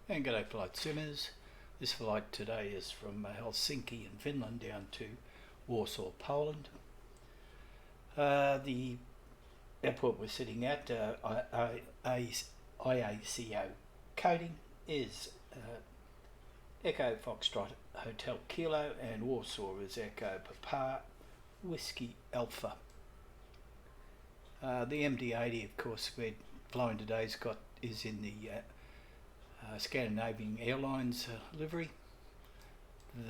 And g'day flight simmers. This flight today is from Helsinki in Finland down to Warsaw, Poland. The airport we're sitting at, IACO coding is Echo Foxtrot Hotel Kilo, and Warsaw is Echo Papa Whiskey Alpha. The MD-80, of course, we're flying today is in the Scandinavian Airlines livery.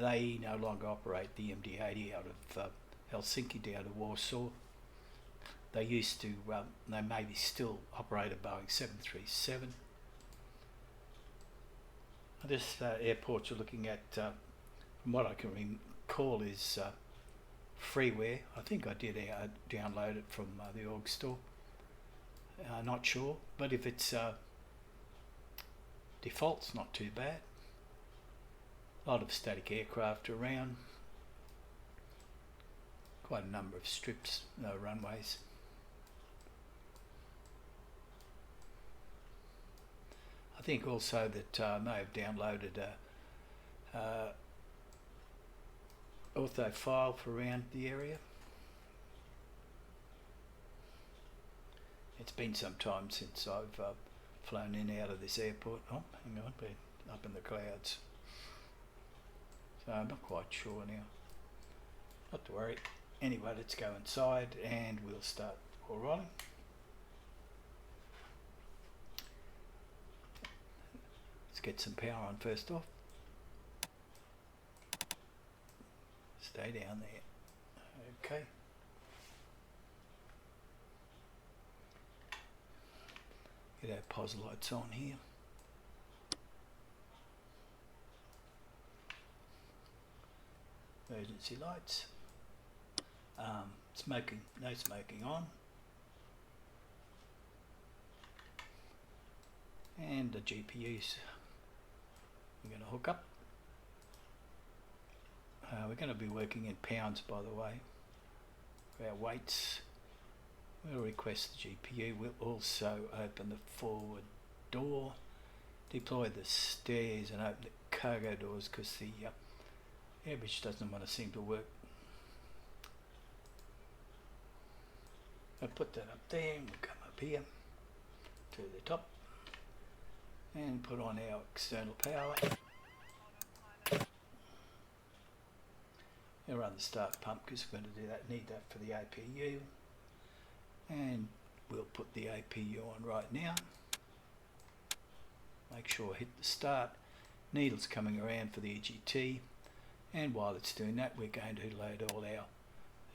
They no longer operate the MD-80 out of Helsinki down to Warsaw. They used to, they maybe still operate a Boeing 737. This airport you're looking at, from what I can recall, is freeware. I think I did download it from the org store. Not sure, but if it's default's not too bad. A lot of static aircraft around. Quite a number of strips, no runways. I think also that I may have downloaded a ortho file for around the area. It's been some time since I've flown in out of this airport. Oh, hang on, been up in the clouds. So I'm not quite sure now. Not to worry. Anyway, let's go inside and we'll start all rolling. Let's get some power on first off. Stay down there. Okay. Get our pos lights on here. Emergency lights. Smoking, no smoking on. And the GPUs we're going to hook up. We're going to be working in pounds, by the way, for our weights. We'll request the GPU. We'll also open the forward door, deploy the stairs and open the cargo doors because the air bridge doesn't want to seem to work. I'll put that up there and we'll come up here to the top and put on our external power. I'll run the start pump because we're going to do that, need that for the APU. And we'll put the APU on right now. Make sure I hit the start. Needle's coming around for the EGT, and while it's doing that we're going to load all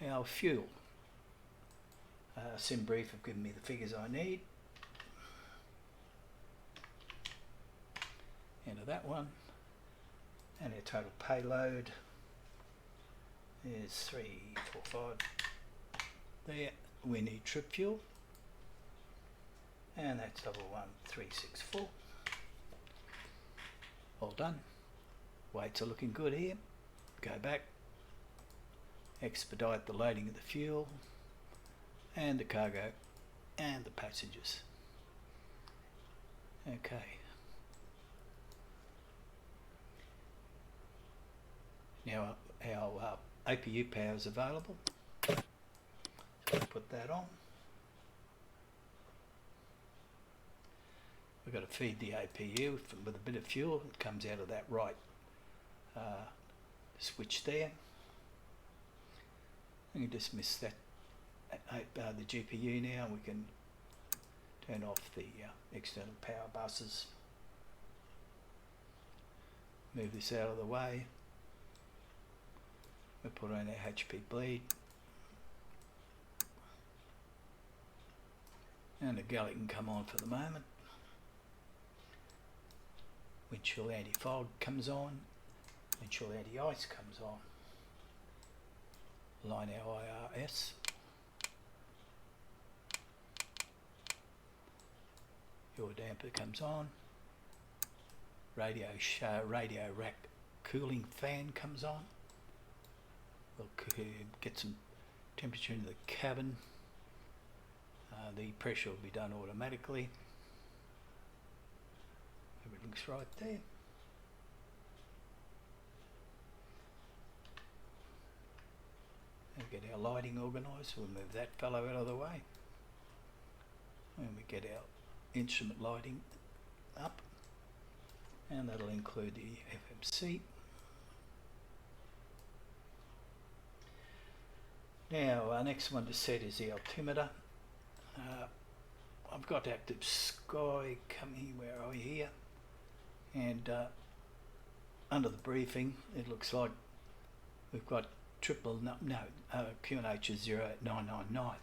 our fuel. SimBrief have given me the figures I need. Enter that one, and our total payload is 345 there. We need trip fuel, and that's 11364. All done. Weights are looking good here. Go back, expedite the loading of the fuel and the cargo and the passengers. Okay. Now our APU power is available. So put that on. We've got to feed the APU with a bit of fuel. It comes out of that right switch there. We can dismiss that the GPU now. We can turn off the external power buses. Move this out of the way. We'll put on our HP bleed. And the galley can come on for the moment. Windshield anti-fog comes on. Windshield anti-ice comes on. Line our IRS. Your damper comes on. Radio rack cooling fan comes on. We'll get some temperature into the cabin. The pressure will be done automatically. Everything works right there. And get our lighting organised. We'll move that fellow out of the way. And we get our instrument lighting up. And that'll include the FMC. Now, our next one to set is the altimeter. I've got active sky coming. Where are we here? And under the briefing, it looks like we've got QNH is 08999.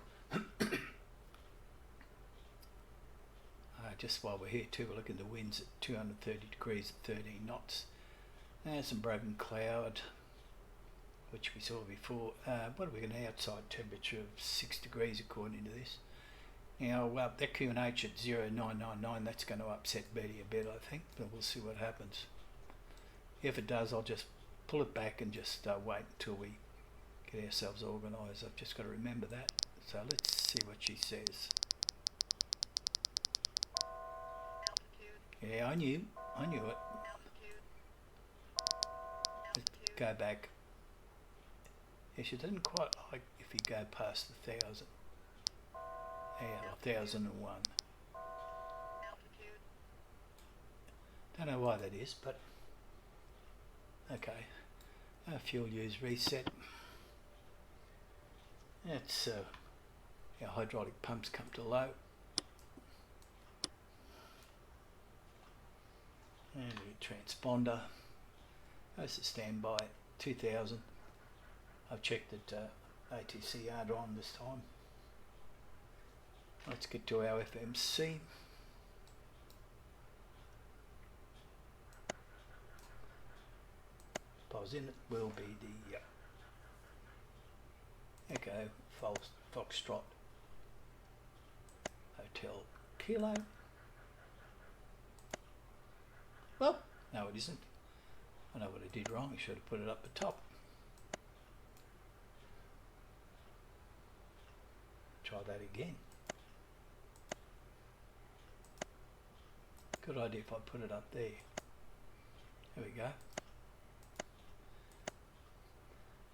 Just while we're here too, we're looking at the winds at 230 degrees at 13 knots. There's some broken cloud, which we saw before. What have we got an outside temperature of 6 degrees according to this. Now that QNH at 0999, that's going to upset Betty a bit, I think, but we'll see what happens. If it does, I'll just pull it back and just wait until we get ourselves organised. I've just got to remember that. So let's see what she says. Yeah, I knew it. Let's go back. Yeah, she doesn't quite like if you go past the 1000. Yeah, 1001. Don't know why that is, but okay. Fuel use reset. That's our hydraulic pumps come to low. And the transponder goes to standby 2000. I've checked that ATC aren't on this time. Let's get to our FMC. Pause in, it will be the Echo Foxtrot Hotel Kilo. Well, no it isn't. I know what I did wrong, I should have put it up the top. Try that again. Good idea if I put it up there. There we go.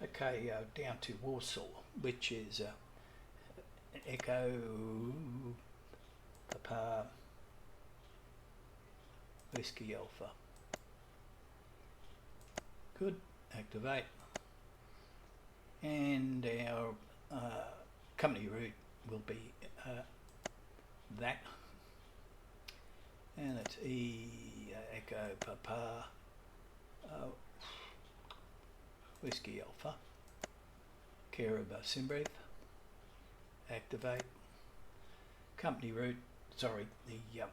Okay, down to Warsaw, which is Echo Papa Whiskey Alpha. Good, activate. And our company route will be that. And it's Echo Papa Whiskey Alpha, care of Simbrief, activate, company route, sorry, the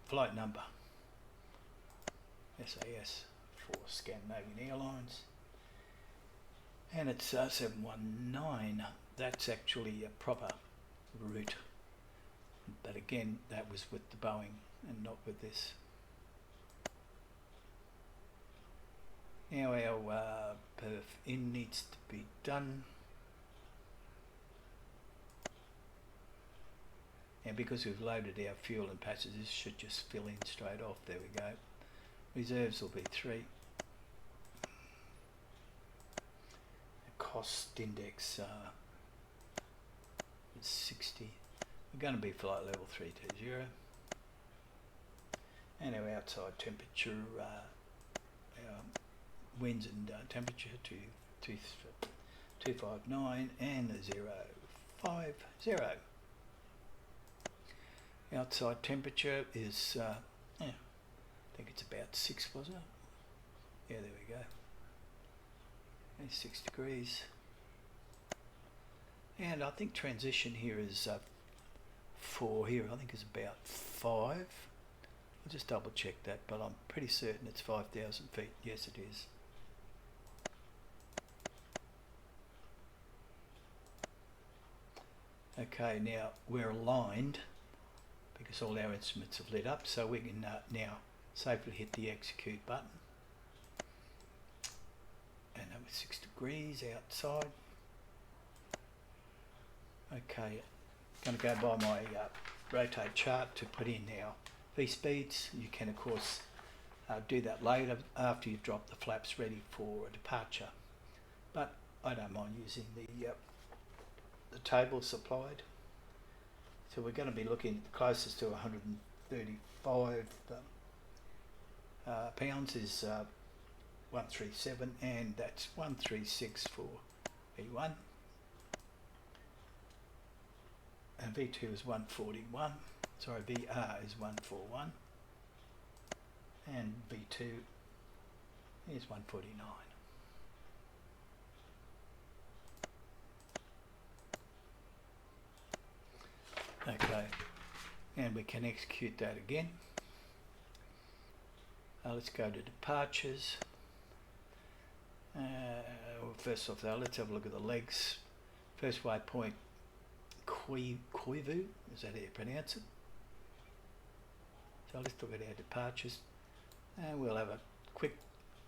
flight number, SAS for Scandinavian Airlines, and it's 719, that's actually a proper route, but again that was with the Boeing and not with this. Now our perf in needs to be done, and because we've loaded our fuel and passengers, this should just fill in straight off. There we go. Reserves will be 3. The cost index is 60. We're going to be flight level 320, and our outside temperature, our winds and temperature to 259 and 050. Outside temperature is, I think it's about 6, was it? Yeah, there we go. It's 6 degrees. And I think transition here is 4 here. I think it's about 5. I'll just double check that, but I'm pretty certain it's 5,000 feet. Yes, it is. Okay, now we're aligned because all our instruments have lit up, so we can now safely hit the execute button. And that was 6 degrees outside. Okay, going to go by my rotate chart to put in our V-speeds. You can of course do that later after you've dropped the flaps ready for a departure, but I don't mind using the table supplied. So we're going to be looking closest to 135 pounds is 137, and that's 136 for V1, and V2 is 141, sorry, VR is 141, and V2 is 149. Okay, and we can execute that again. Let's go to departures. First off though, let's have a look at the legs. First waypoint, Koivu, is that how you pronounce it? So let's look at our departures, and we'll have a quick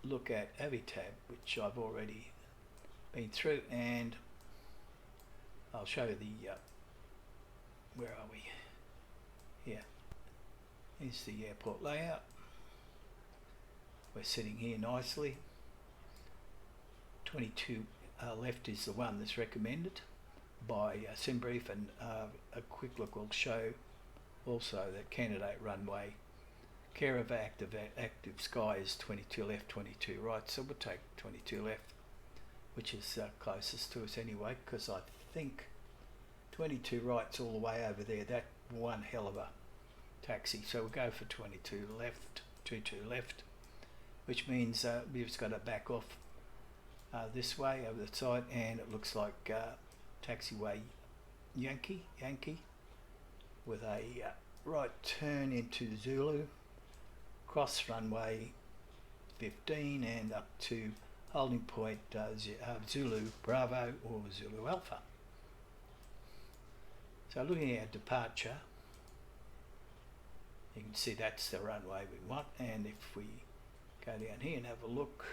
look at Avitab, which I've already been through, and I'll show you the where are we? Here. Here's the airport layout. We're sitting here nicely. 22 left is the one that's recommended by SimBrief, and a quick look will show also that candidate runway care of active sky is 22 left, 22 right, so we'll take 22 left, which is closest to us anyway, because I think 22 right's all the way over there. That one hell of a taxi, so we'll go for 22 left, 22 left, which means we've just got to back off this way over the side, and it looks like taxiway Yankee with a right turn into Zulu, cross runway 15 and up to holding point Zulu Bravo or Zulu Alpha. So looking at our departure, you can see that's the runway we want, and if we go down here and have a look,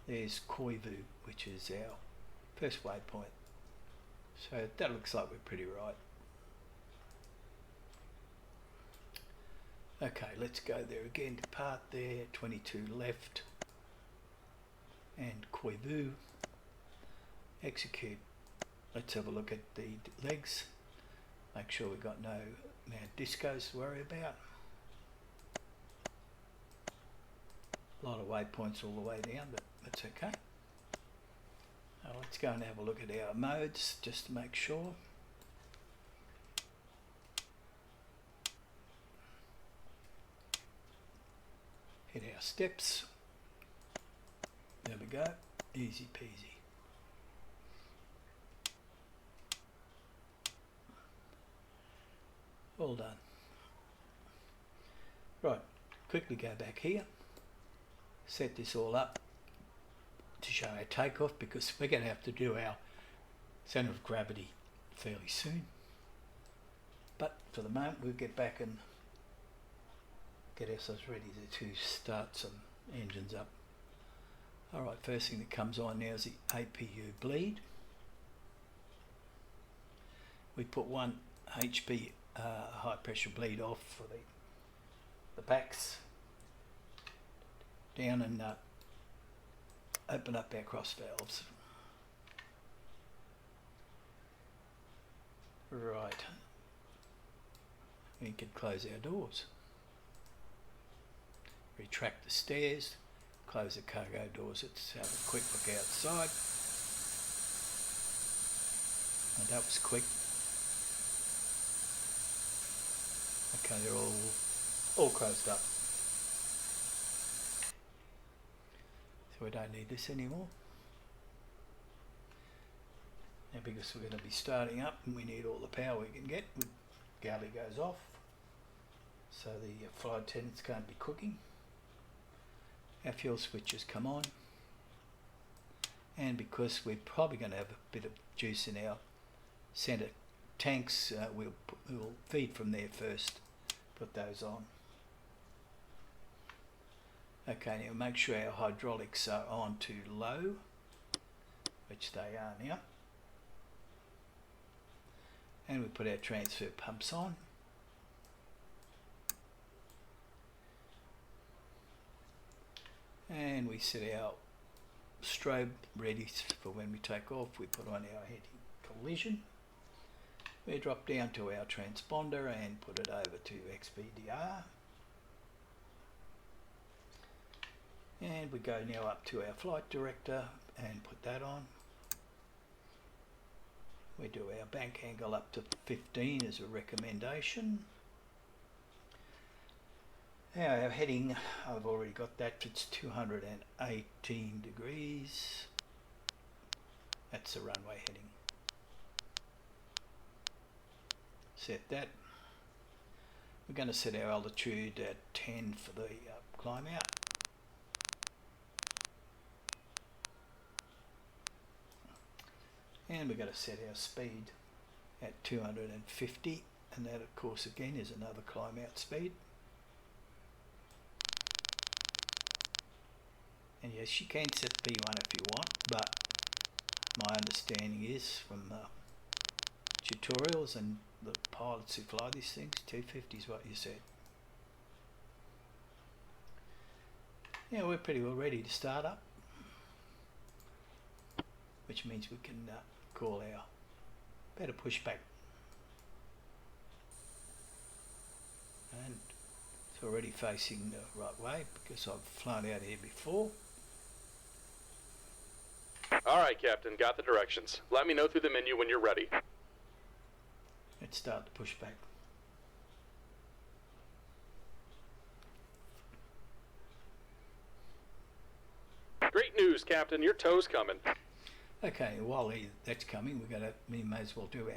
there's Koivu, which is our first waypoint. So that looks like we're pretty right. Okay, let's go there again, depart there, 22 left, and Koivu, execute. Let's have a look at the legs, make sure we've got no discos to worry about. A lot of waypoints all the way down, but that's okay. Now let's go and have a look at our modes just to make sure. Hit our steps. There we go. Easy peasy. All done. Right, quickly go back here. Set this all up to show our takeoff, because we're going to have to do our centre of gravity fairly soon. But for the moment, we'll get back and get ourselves ready to start some engines up. Alright, first thing that comes on now is the APU bleed. We put one HP high pressure bleed off for the backs down, and open up our cross valves. Right, we can close our doors, retract the stairs, close the cargo doors. Let's have a quick look outside. And that was quick. Okay, they're all closed up. So we don't need this anymore. Now because we're going to be starting up and we need all the power we can get, the galley goes off. So the flight attendants can't be cooking. Our fuel switches come on. And because we're probably going to have a bit of juice in our centre tanks, we'll feed from there first, put those on. Okay, now make sure our hydraulics are on to low, which they are now. And we put our transfer pumps on. and we set our strobe ready for when we take off. We put on our anti-collision. We drop down to our transponder and put it over to XPDR. And we go now up to our flight director and put that on. We do our bank angle up to 15 as a recommendation. Now our heading, I've already got that, it's 218 degrees. That's the runway heading. Set that. We're going to set our altitude at 10 for the climb out. And we're going to set our speed at 250, and that of course again is another climb out speed. And yes, you can set V1 if you want, but my understanding is from tutorials and the pilots who fly these things, 250 is what you said. Yeah, we're pretty well ready to start up, which means we can call our better pushback. And it's already facing the right way because I've flown out here before. Alright, Captain, got the directions. Let me know through the menu when you're ready. Let's start the pushback. Great news, Captain. Your tow's coming. Okay, while that's coming, we may as well do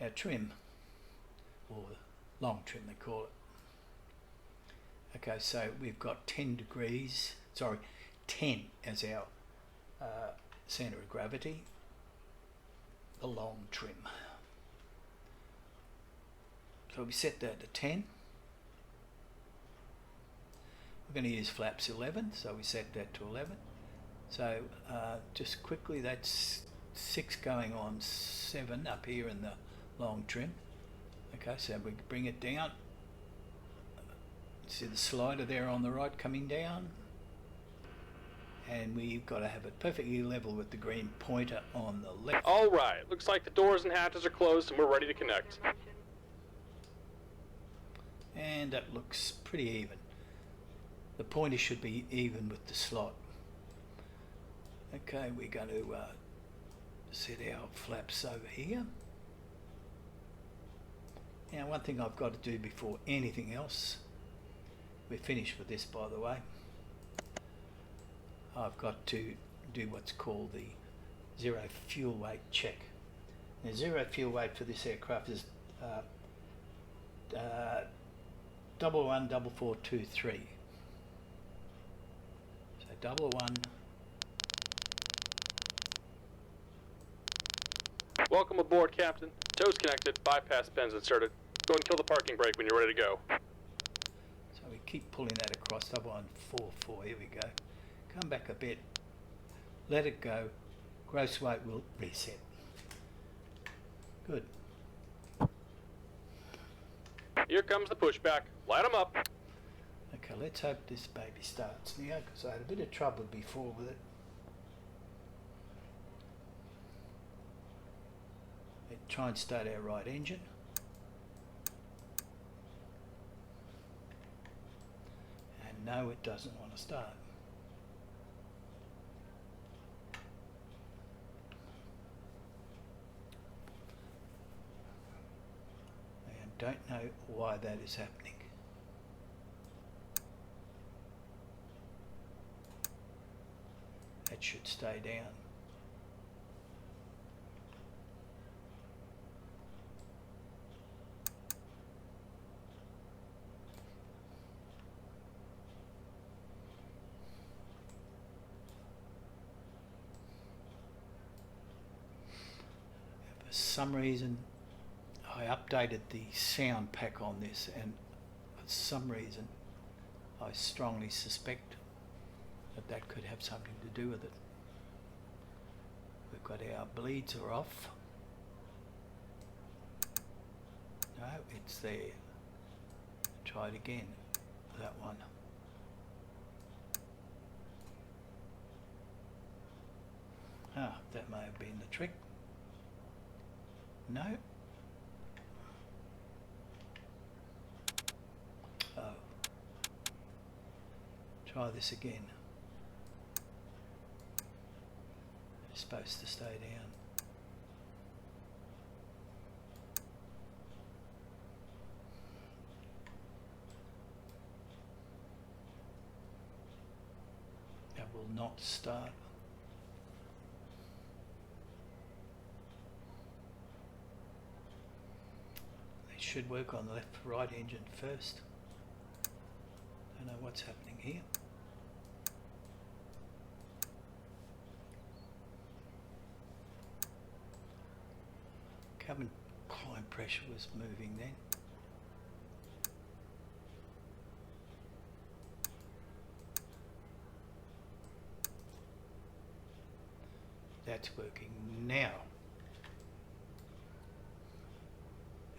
our trim, or long trim they call it. Okay, so we've got 10 as our centre of gravity, the long trim. So we set that to 10. We're going to use flaps 11, so we set that to 11. So just quickly, that's 6 going on 7 up here in the long trim. Okay, so we bring it down. See the slider there on the right coming down. And we've got to have it perfectly level with the green pointer on the left. Alright, looks like the doors and hatches are closed and we're ready to connect. And that looks pretty even. The pointer should be even with the slot. Okay, we're going to set our flaps over here. Now, one thing I've got to do before anything else, we're finished with this by the way, I've got to do what's called the zero fuel weight check. Now, zero fuel weight for this aircraft is 114423. So 11. Welcome aboard, Captain. Tow's connected, bypass pins inserted. Go and kill the parking brake when you're ready to go. So we keep pulling that across, 1144, here we go. Come back a bit, let it go, gross weight will reset. Good. Here comes the pushback. Light them up. Okay, let's hope this baby starts now, because I had a bit of trouble before with it. Try and start our right engine. And no, it doesn't want to start. I don't know why that is happening. That should stay down. For some reason I updated the sound pack on this, and for some reason I strongly suspect that that could have something to do with it. We've got our bleeds are off. No, it's there. Try it again. That one. Ah, that may have been the trick. No. Oh. Try this again. It's supposed to stay down. That will not start. They should work on the left-right engine first. Don't know what's happening here. Cabin climb pressure was moving then. That's working now.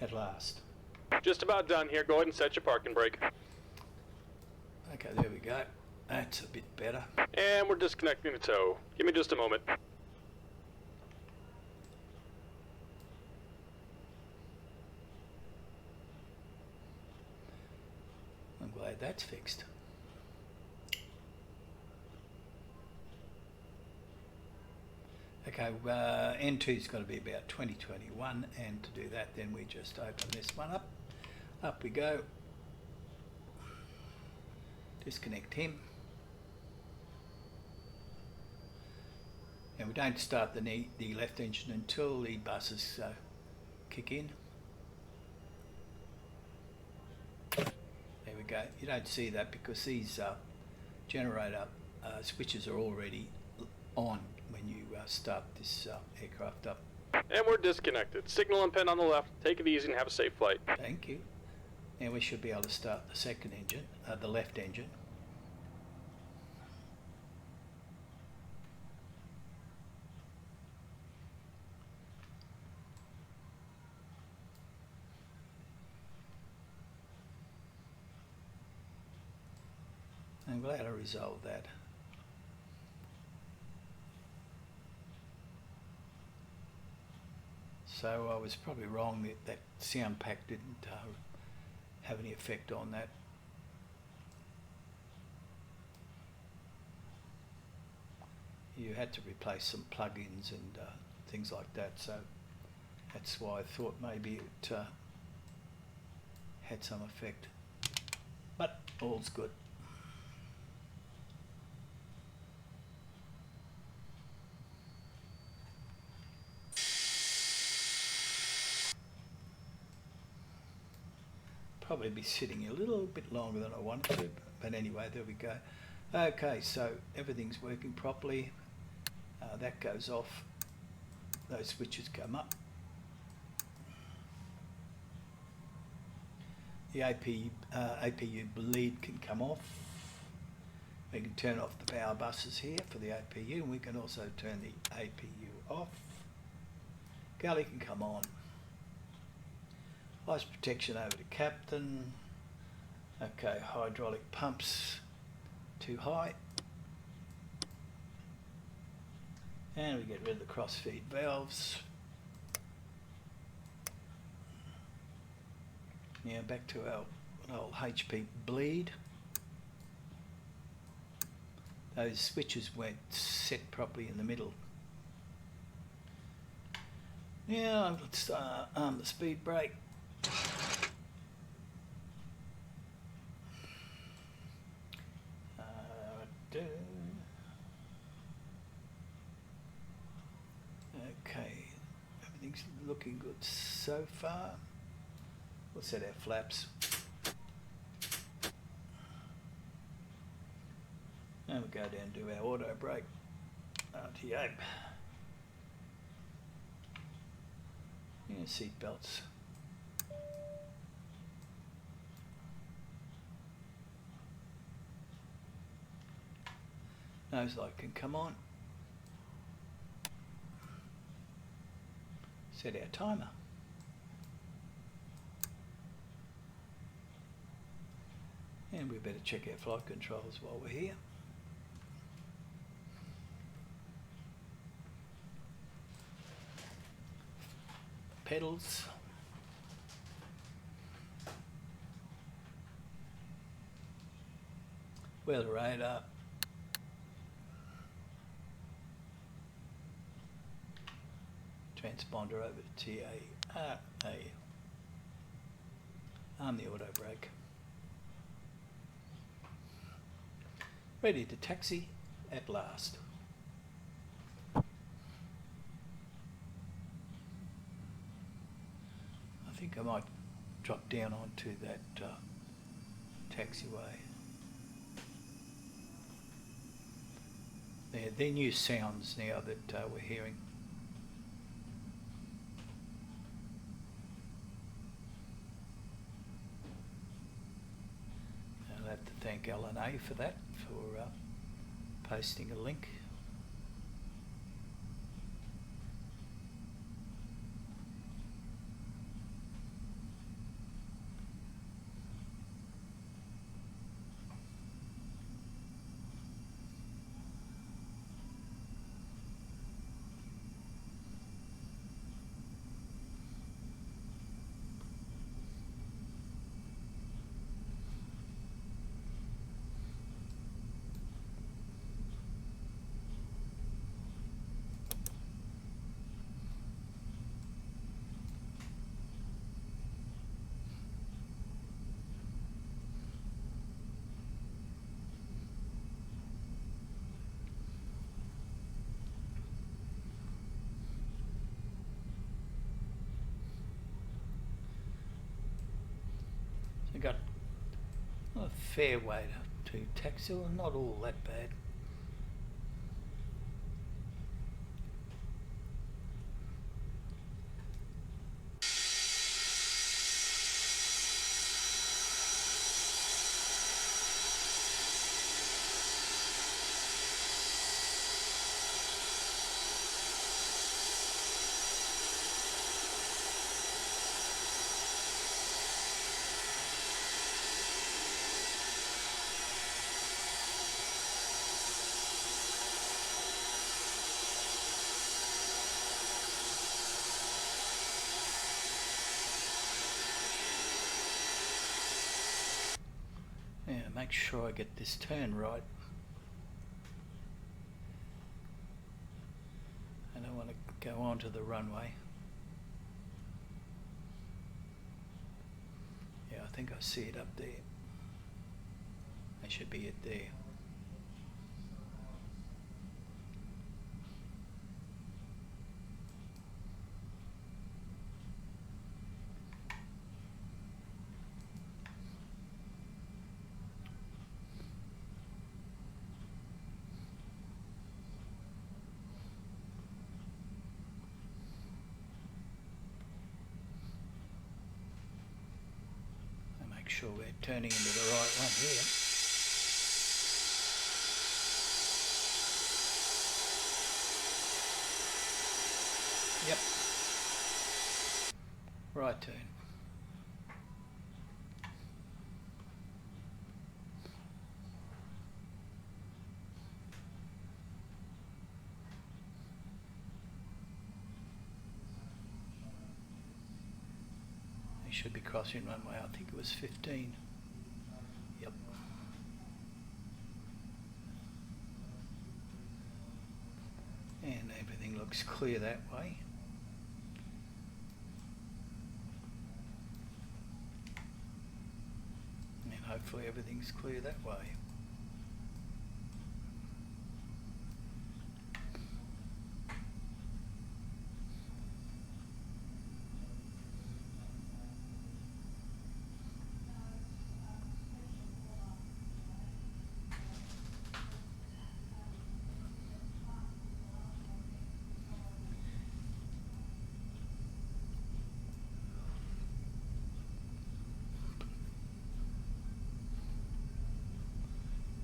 At last. Just about done here. Go ahead and set your parking brake. Okay, there we go. That's a bit better. And we're disconnecting the tow. Give me just a moment. I'm glad that's fixed. Okay, N2's got to be about 2021, and to do that then we just open this one up. Up we go. Disconnect him. And we don't start the left engine until the buses kick in. There we go. You don't see that because these generator switches are already on when you start this aircraft up. And we're disconnected. Signal and pin on the left. Take it easy and have a safe flight. Thank you. And we should be able to start the second engine, the left engine. I'm glad I resolved that. So I was probably wrong that that sound pack didn't have any effect on that. You had to replace some plugins and things like that, so that's why I thought maybe it had some effect. But all's good. Probably be sitting a little bit longer than I wanted to, but anyway, there we go. Okay, so everything's working properly. That goes off. Those switches come up. The APU bleed can come off. We can turn off the power buses here for the APU, and we can also turn the APU off. Galley can come on. Ice protection over to captain. Okay, hydraulic pumps too high. And we get rid of the cross-feed valves. Now back to our old HP bleed. Those switches weren't set properly in the middle. Now let's arm the speed brake. Okay, everything's looking good so far. We'll set our flaps. And we'll go down and do our auto brake. RTA. Yeah, seat belts. Nose light can come on. Set our timer. And we better check our flight controls while we're here. pedals. Weather radar. Transponder over to TA. Arm the auto brake. Ready to taxi at last. I think I might drop down onto that taxiway. They're new sounds now that we're hearing. I'll have to thank LNA for that, for posting a link. I got a fair way to taxi, well, not all that bad. Yeah, make sure I get this turn right. I don't want to go onto the runway. Yeah, I think I see it up there. That should be it there. Make sure we're turning into the right one here. Yep. Right turn. Should be crossing runway, I think it was 15. Yep. And everything looks clear that way. And hopefully everything's clear that way.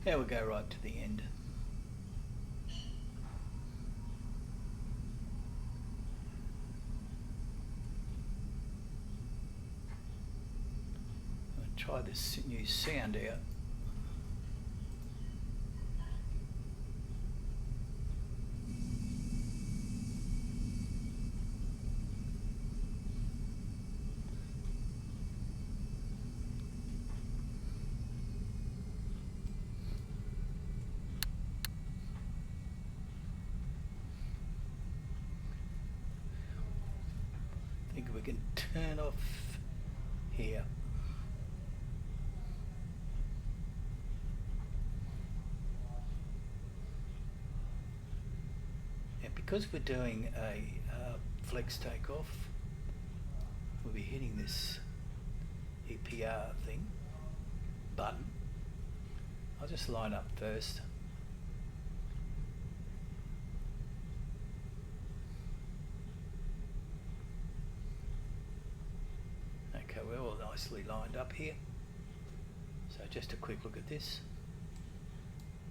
Now we'll go right to the end. I'll try this new sound out. we can turn off here. And because we're doing a flex takeoff, we'll be hitting this EPR thing button. I'll just line up first. Okay, we're all nicely lined up here. So just a quick look at this.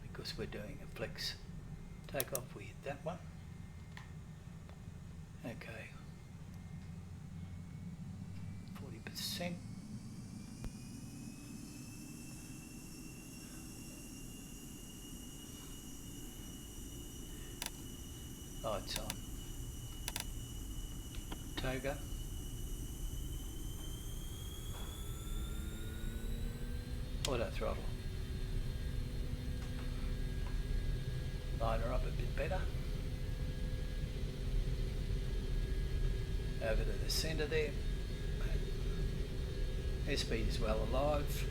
Because we're doing a flex takeoff, we hit that one. Okay. 40%. Lights on. Toga. Auto throttle. Line her up a bit better. Over to the centre there. Airspeed is well alive.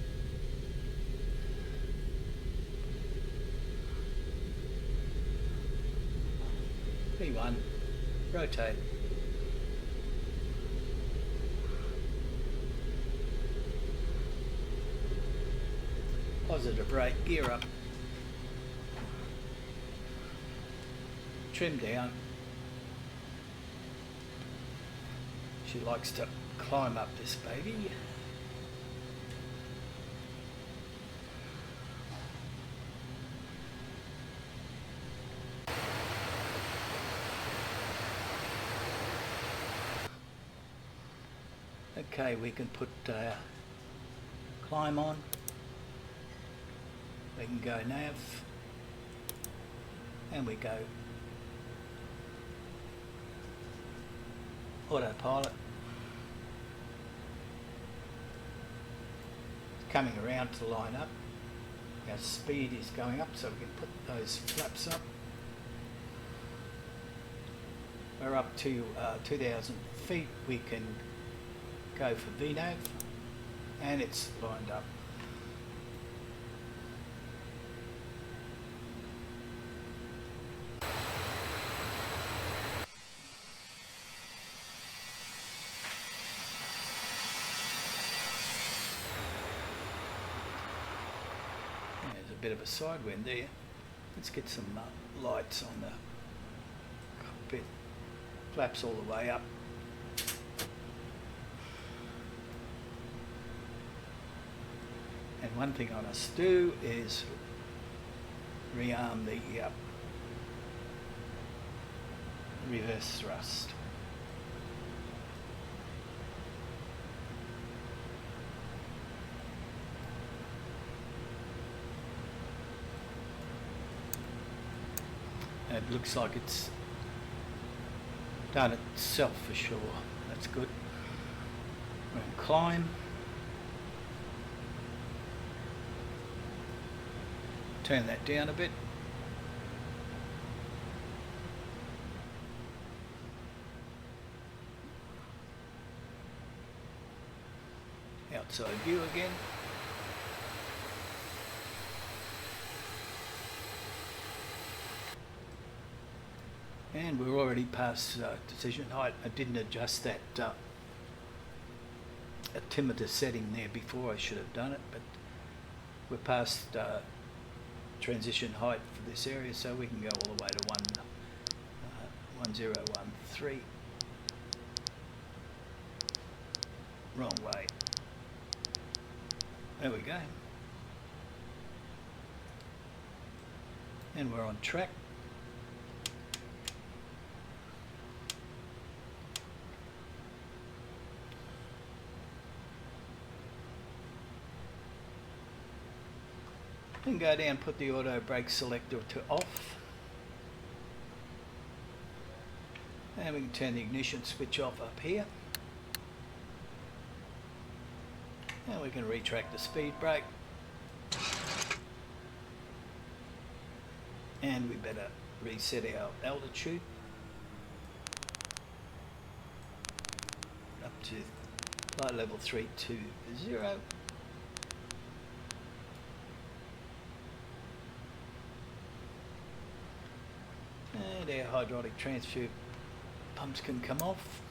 P1, rotate. Positive brake, gear up. Trim down. She likes to climb up this baby. Okay, we can put climb on. We can go nav. And we go autopilot. Coming around to line up. Our speed is going up, so we can put those flaps up. We're up to 2,000 feet. We can go for VNAV, and it's lined up. There's a bit of a side wind there. Let's get some lights on the cockpit. Flaps all the way up. And one thing I must do is rearm the reverse thrust. And it looks like it's done itself for sure. That's good. We're going to climb. Turn that down a bit. Outside view again. And we're already past decision height. I didn't adjust that altimeter setting there before. I should have done it, but we're past transition height for this area, so we can go all the way to 1013. Wrong way. There we go. And we're on track. And go down, put the auto brake selector to off. And we can turn the ignition switch off up here. And we can retract the speed brake. And we better reset our altitude. Up with flight level 320. And our hydraulic transfer pumps can come off.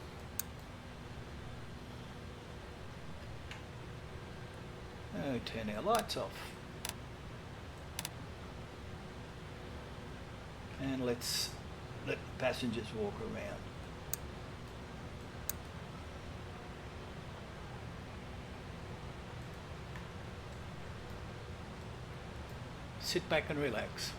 Oh, turn our lights off. And let's let passengers walk around. Sit back and relax.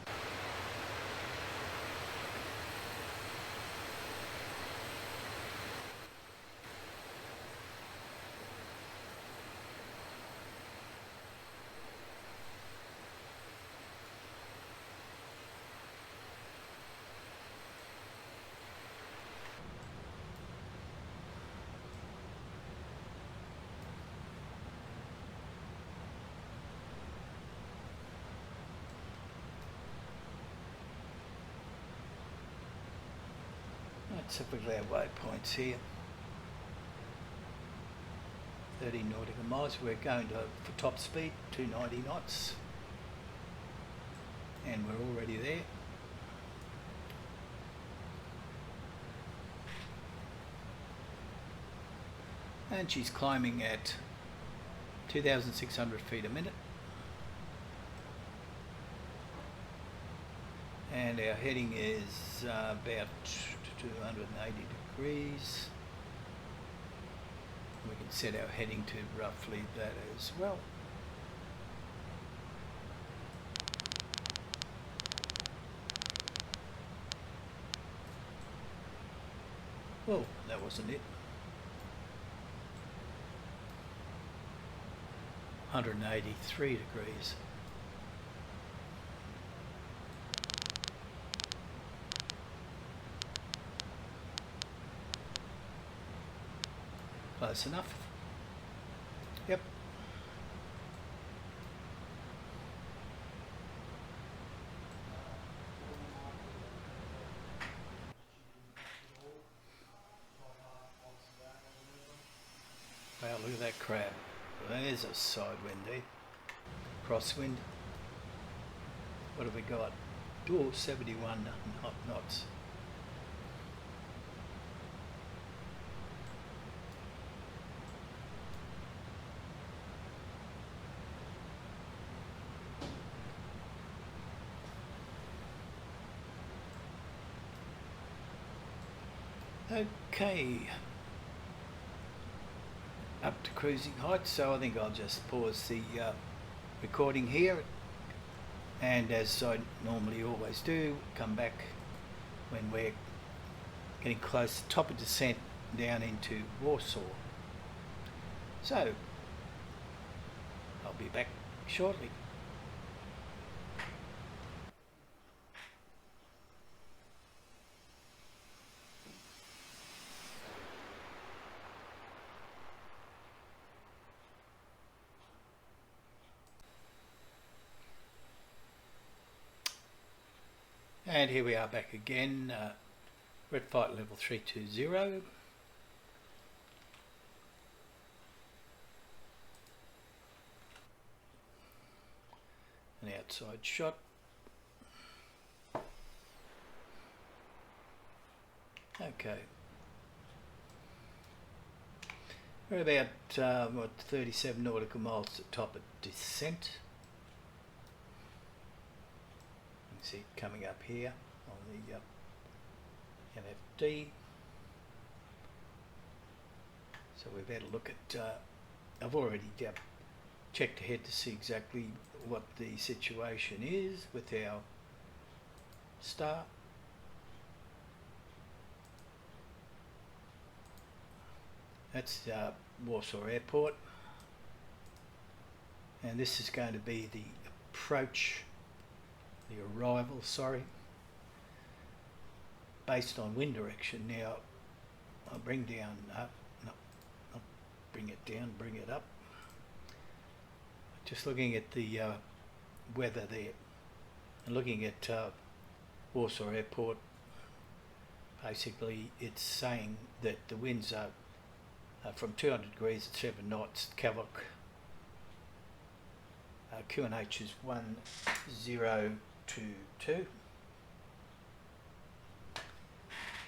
Typically our waypoints here. 30 nautical miles. We're going to for top speed 290 knots, and we're already there. And she's climbing at 2,600 feet a minute. And our heading is about 280 degrees. We can set our heading to roughly that as well. Oh, that wasn't it. 183 degrees. Close enough. Yep. Wow, look at that crab. There's a side wind there. Crosswind. What have we got? Oh, 71 knots. Okay, up to cruising height, so I think I'll just pause the recording here, and as I normally always do, come back when we're getting close to the top of descent down into Warsaw. So I'll be back shortly. And here we are back again. We're at flight level 320. An outside shot. Okay. We're about 37 nautical miles to the top of descent. See it coming up here on the MD-80. So we've had a look at, I've already checked ahead to see exactly what the situation is with our star. That's Warsaw Airport, and this is going to be the approach, the arrival, sorry, based on wind direction. Now I'll bring down up, no, not bring it down, bring it up. Just looking at the weather there, and looking at Warsaw Airport, basically it's saying that the winds are from 200 degrees at 7 knots. Cavok QNH is 1022.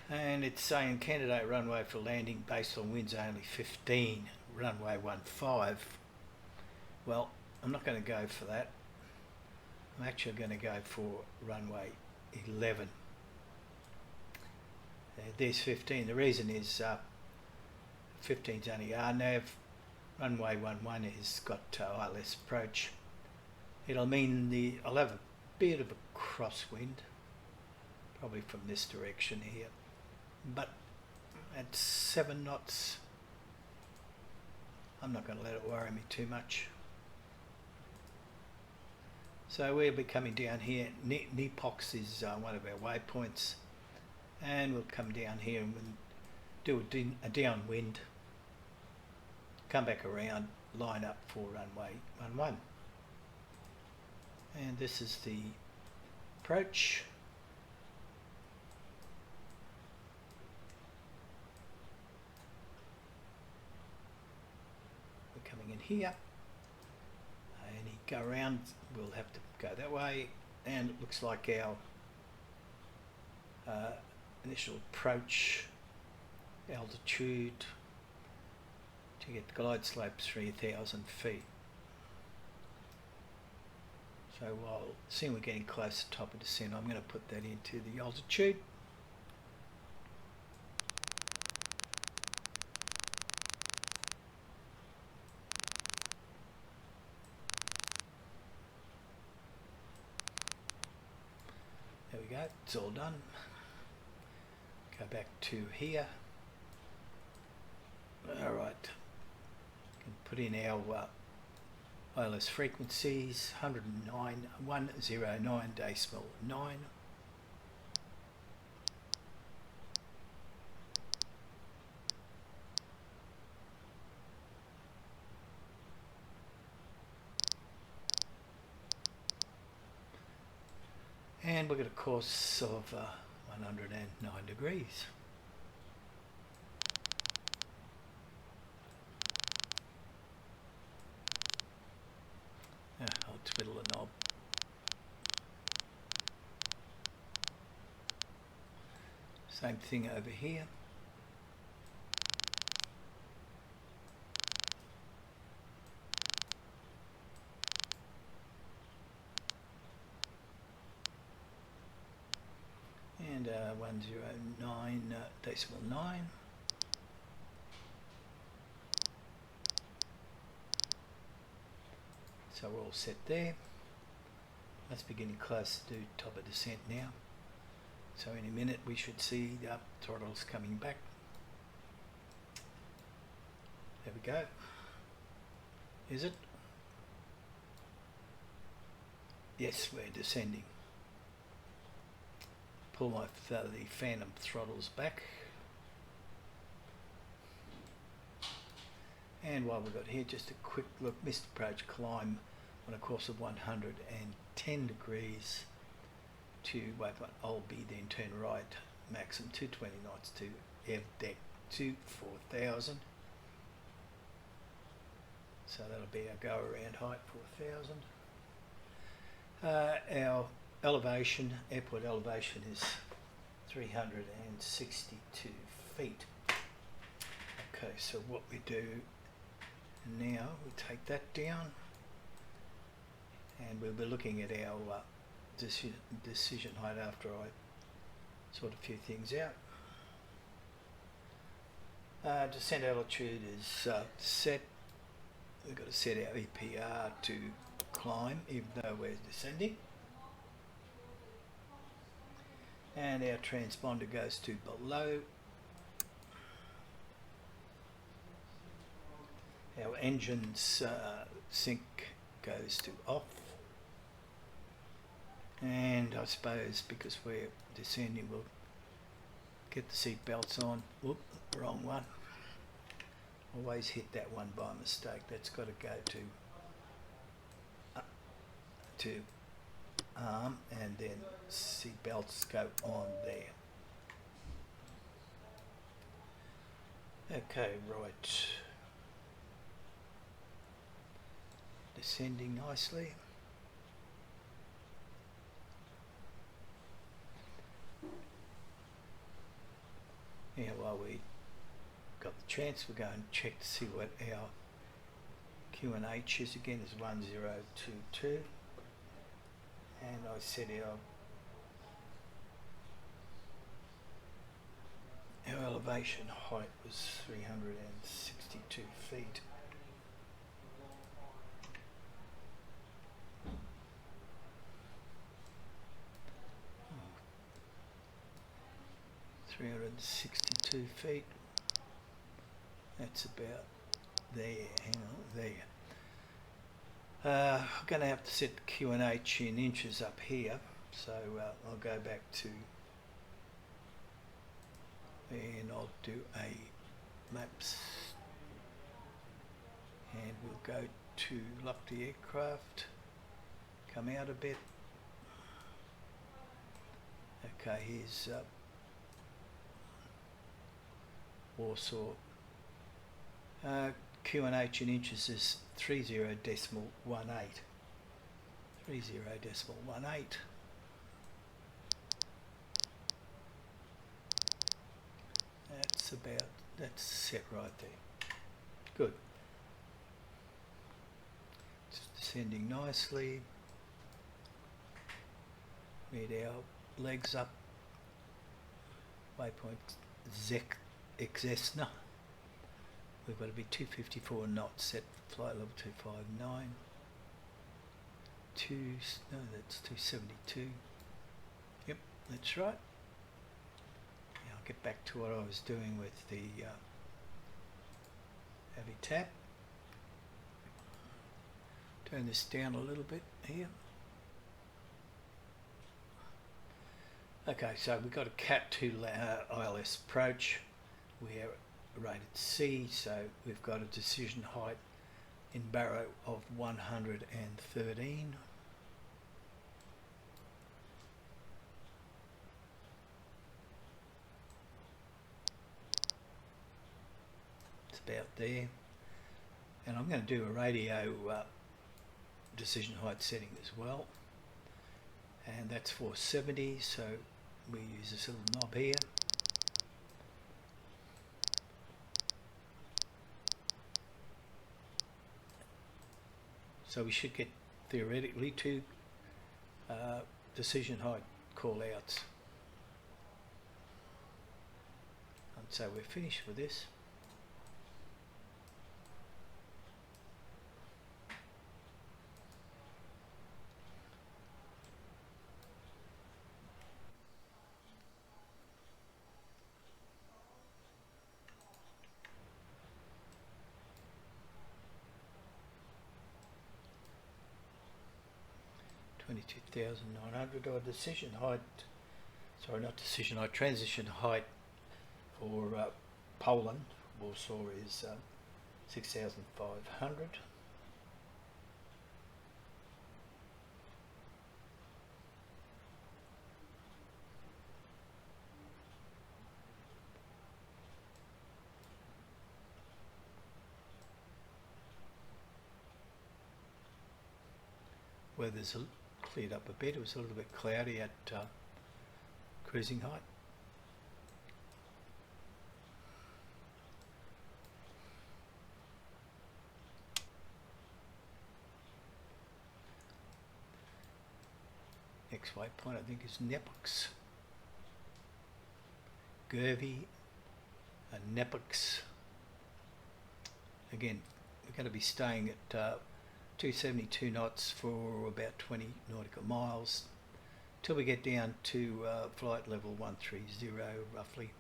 And it's saying candidate runway for landing based on winds only 15, runway 15. Well, I'm not going to go for that. I'm actually going to go for runway 11. There's 15. The reason is 15's only RNAV. Runway 11 has got ILS approach. It'll mean I'll have a bit of a crosswind, probably from this direction here. But at 7 knots, I'm not going to let it worry me too much. So we'll be coming down here. Nepox is one of our waypoints, and we'll come down here and we'll do a downwind, come back around, line up for runway 11. And this is the approach. We're coming in here. Any go around, we'll have to go that way, and it looks like our initial approach altitude to get the glide slope 3,000 feet. So while seeing we're getting close to the top of descent, I'm going to put that into the altitude. There we go, it's all done. Go back to here. Alright, can put in our ILS frequencies, 109.9. And we've got a course of 109 degrees. I'll twiddle the knob. Same thing over here. And 109.9. So we're all set there. That's beginning close to top of descent now. So in a minute we should see the throttles coming back. There we go. Is it? Yes, we're descending. Pull the phantom throttles back. And while we've got here, just a quick look, missed approach climb on a course of 110 degrees to waypoint Olby, then turn right, maximum 220 knots to air deck to 4,000. So that'll be our go around height, 4,000. Our elevation, airport elevation is 362 feet. Okay, so what we do now, we take that down, and we'll be looking at our decision height after I sort a few things out. Descent altitude is set. We've got to set our EPR to climb, even though we're descending. And our transponder goes to below. Our engine's sync goes to off. And I suppose because we're descending, we'll get the seat belts on. Whoop, wrong one. Always hit that one by mistake. That's got to go to arm, and then seat belts go on there. Okay, right. Descending nicely. Now, while we got the chance, we're going to check to see what our Q&H is. Again, is 1022. And I said our elevation height was 362 feet. Oh. 362 feet. That's about there. Hang on, there. I'm going to have to set the Q&H in inches up here, so I'll go back to, and I'll do a maps, and we'll go to lock the aircraft, come out a bit. Okay, here's Warsaw. Q&H in inches is 30.18. 30.18. That's set right there. Good. Just descending nicely. Meet our legs up. Waypoint Exesna. We've got to be 254 knots, set flight level 259. No, that's 272. Yep, that's right. Now I'll get back to what I was doing with the heavy tap. Turn this down a little bit here. Okay, so we've got a Cat 2 ILS approach. We're rated C, so we've got a decision height in Barrow of 113. It's about there. And I'm going to do a radio decision height setting as well. And that's 470, so we use this little knob here. So we should get theoretically 2 decision height call outs. And so we're finished with this. $22,900 decision height, sorry, not decision height, transition height for Poland. Warsaw is 6,500. Weather's cleared up a bit. It was a little bit cloudy at cruising height. Next waypoint I think is Nepox. Gervy and Nepox. Again, we're going to be staying at 272 knots for about 20 nautical miles till we get down to flight level 130 roughly.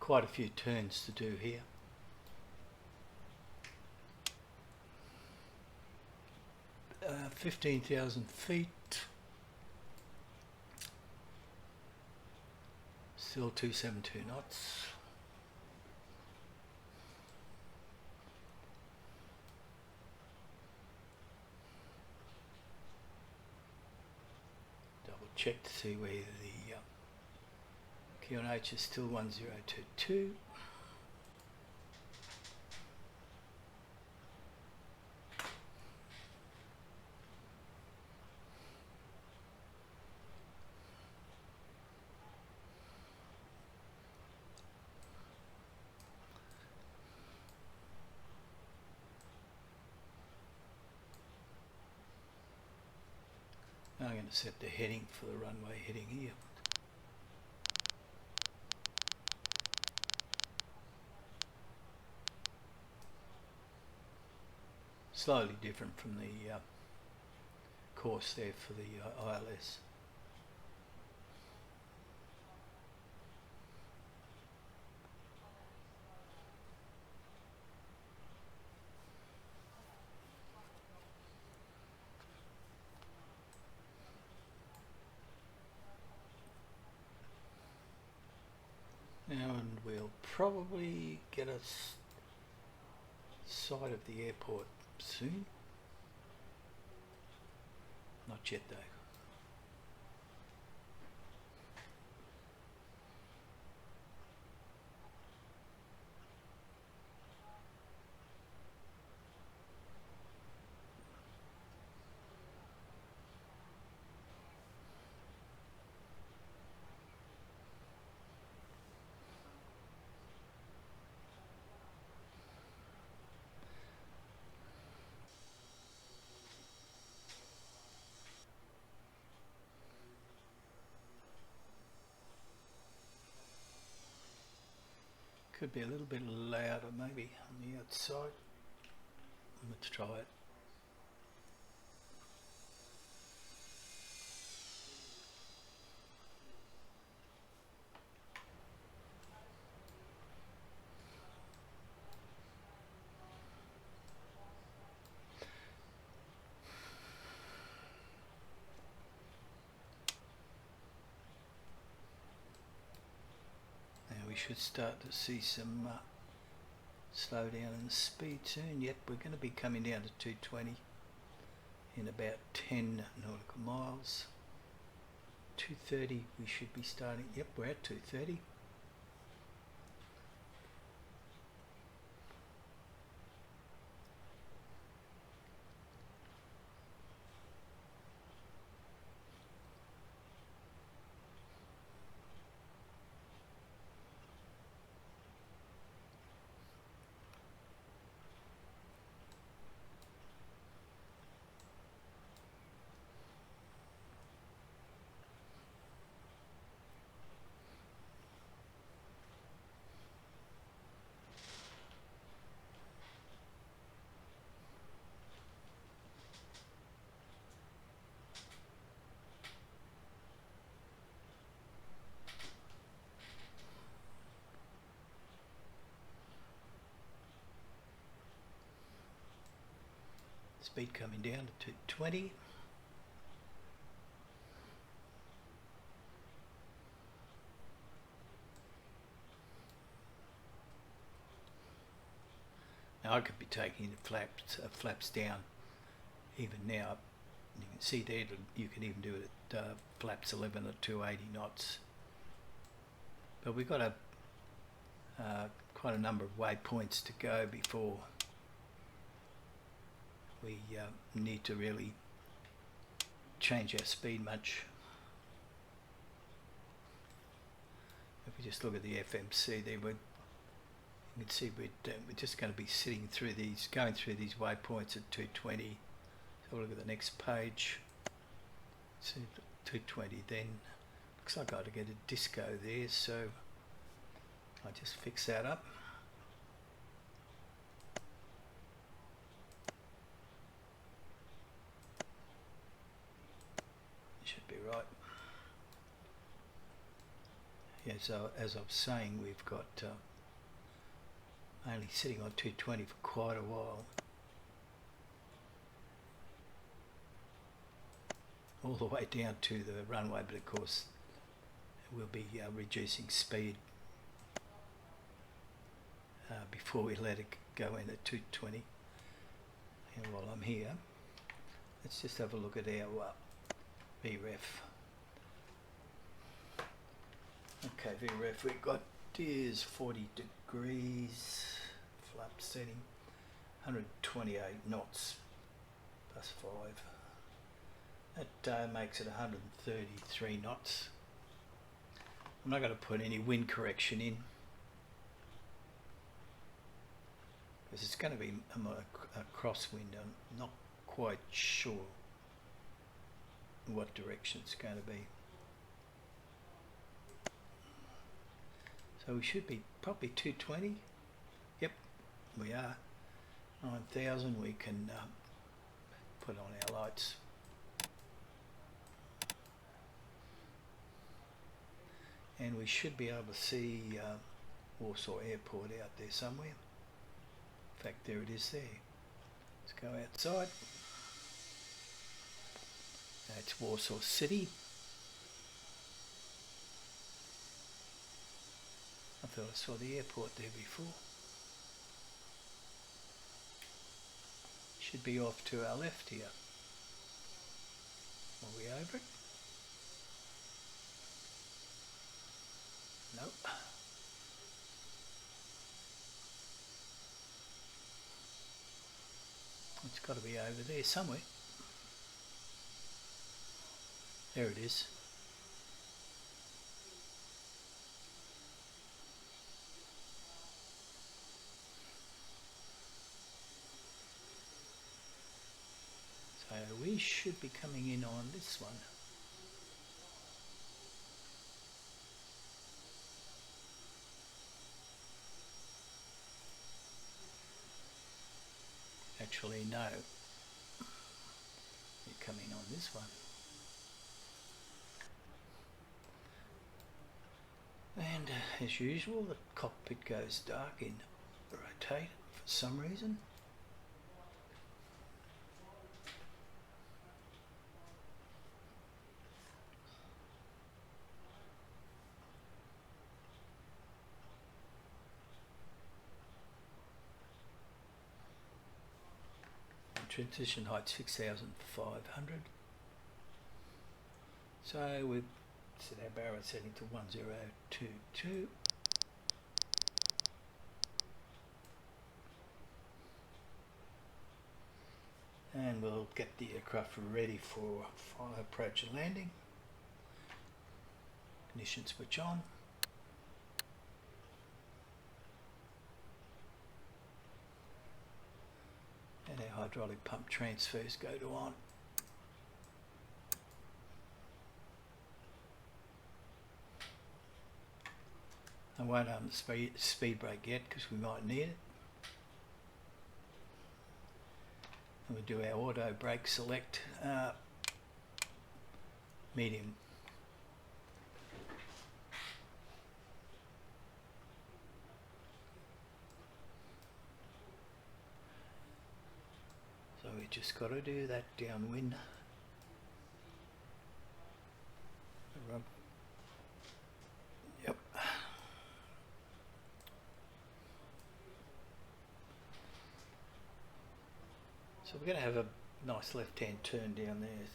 quite a few turns to do here. Uh, 15,000 feet. Still 272 knots. Double check to see where the QNH is still 1022. Now I'm going to set the heading for the runway heading here. Slightly different from the course there for the ILS. And we'll probably get a sight of the airport soon. Not yet though. Could be a little bit louder maybe on the outside. Let's try it. Should start to see some slowdown in the speed soon. Yep, we're going to be coming down to 220 in about 10 nautical miles. 230 we should be starting. Yep, we're at 230. Speed coming down to 220. Now I could be taking the flaps down even now. You can see there you can even do it at flaps 11 at 280 knots. But we've got quite a number of waypoints to go before we need to really change our speed much. If we just look at the FMC there, you can see we're just going to be going through these waypoints at 220. So we'll look at the next page. See 220 then. Looks like I ought to get a disco there, so I'll just fix that up. Should be right. Yeah, so as I was saying, we've got only sitting on 220 for quite a while. All the way down to the runway, but of course we'll be reducing speed before we let it go in at 220. And while I'm here, let's just have a look at our VREF. Okay, VREF we've got is 40 degrees, flap setting, 128 knots, plus 5. That makes it 133 knots. I'm not going to put any wind correction in because it's going to be a crosswind. I'm not quite sure what direction it's going to be. So we should be probably 220. Yep, we are. 9,000 we can put on our lights. And we should be able to see Warsaw Airport out there somewhere. In fact, there it is there. Let's go outside. That's Warsaw City. I thought I saw the airport there before. Should be off to our left here. Are we over it? Nope. It's got to be over there somewhere. There it is. So we should be coming in on this one. Actually, no. You're coming on this one. And as usual, the cockpit goes dark in rotate for some reason. Transition height 6,500. So we've set our barrel setting to 1022. And we'll get the aircraft ready for final approach and landing. Ignition switch on. And our hydraulic pump transfers go to on. I won't arm the speed brake yet because we might need it. And we'll do our auto brake select medium. So we just got to do that downwind. Yep. So we're going to have a nice left-hand turn down there.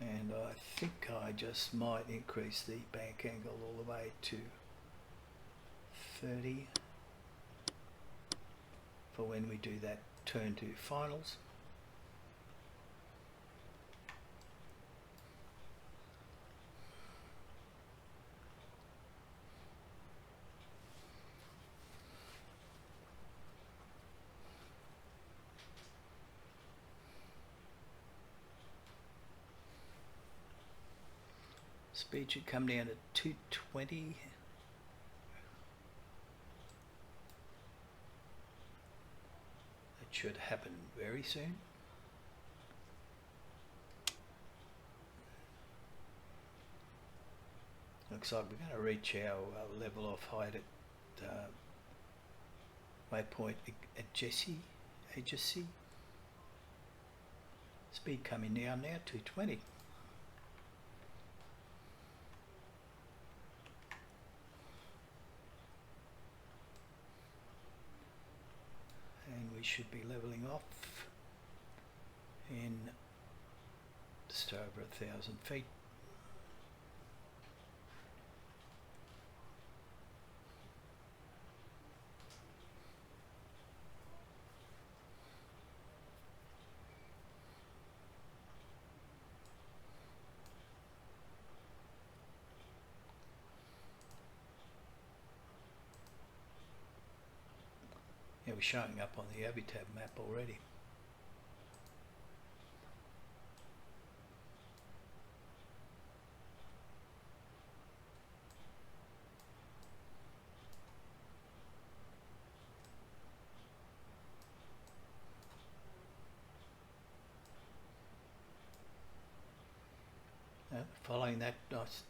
And I think I just might increase the bank angle all the way to 30 for when we do that turn to finals. Speed should come down to 220. That should happen very soon. Looks like we're going to reach our level off height at waypoint at Jesse. Speed coming down now, 220. And we should be levelling off in just over 1,000 feet. Yeah, we're showing up on the habitat map already. Following that nice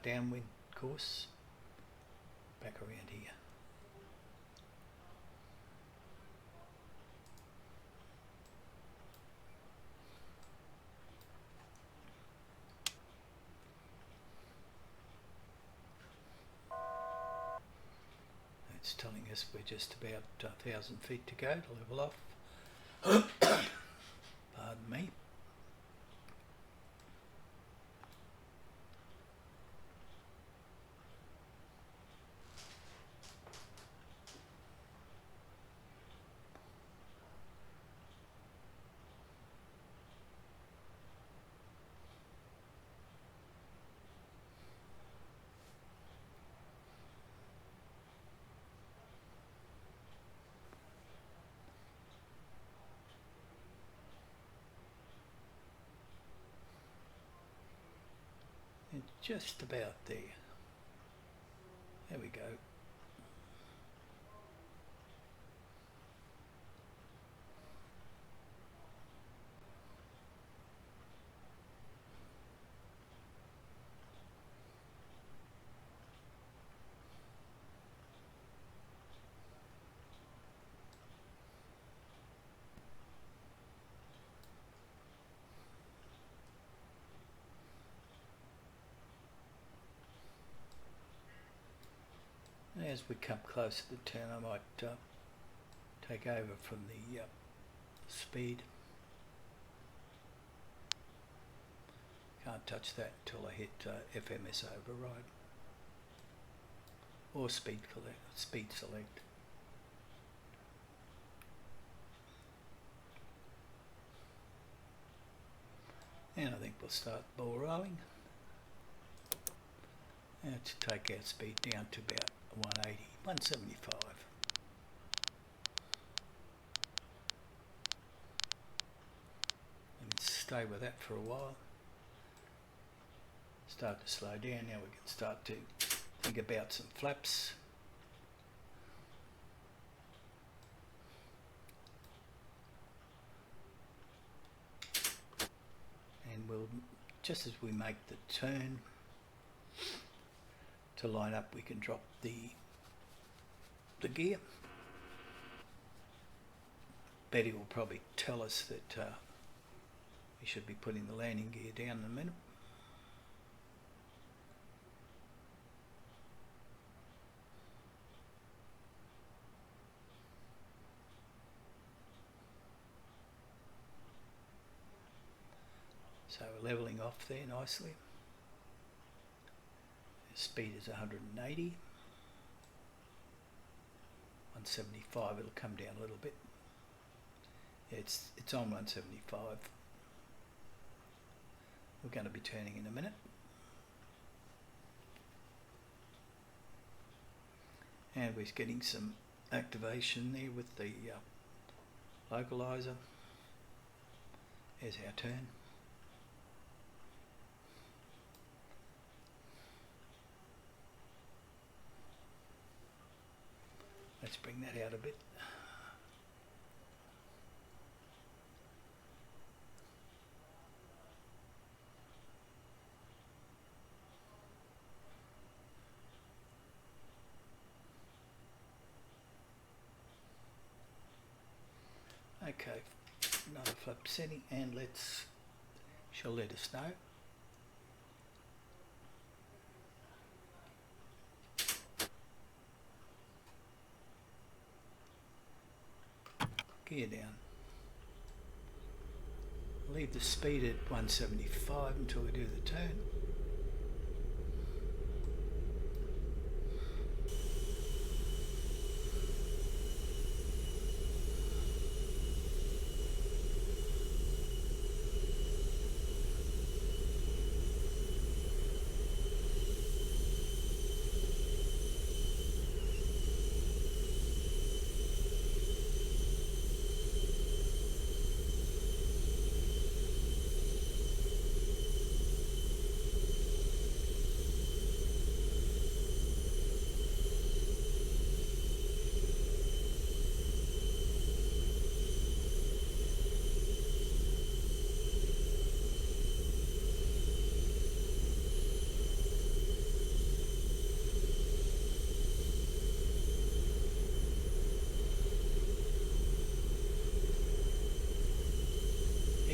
downwind course, back around here. It's telling us we're just about 1,000 feet to go to level off. Pardon me. It's just about there. There we go. As we come closer to town, I might take over from the speed. Can't touch that until I hit FMS override or speed select. And I think we'll start ball rolling. And to take our speed down to about 180, 175. And stay with that for a while. Start to slow down. Now we can start to think about some flaps. And we'll, just as we make the turn to line up, we can drop the gear. Betty will probably tell us that we should be putting the landing gear down in a minute. So we're levelling off there nicely. Speed is 180, 175. It'll come down a little bit. Yeah, it's on 175. We're going to be turning in a minute, and we're getting some activation there with the localizer. Here's our turn. Let's bring that out a bit. Okay, another flap setting, and she'll let us know. Gear down. Leave the speed at 175 until we do the turn.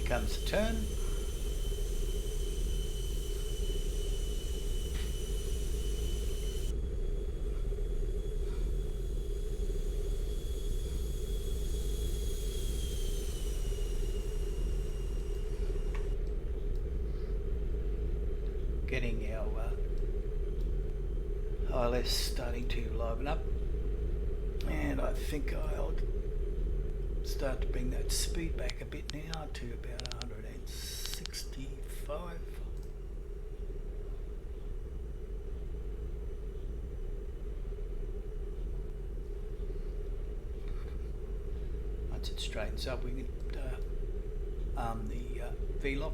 Comes the turn. Getting our ILS starting to liven up, and I think I'll start to bring that speed back a bit now to about 165. Once it straightens up, we can arm the V-lock.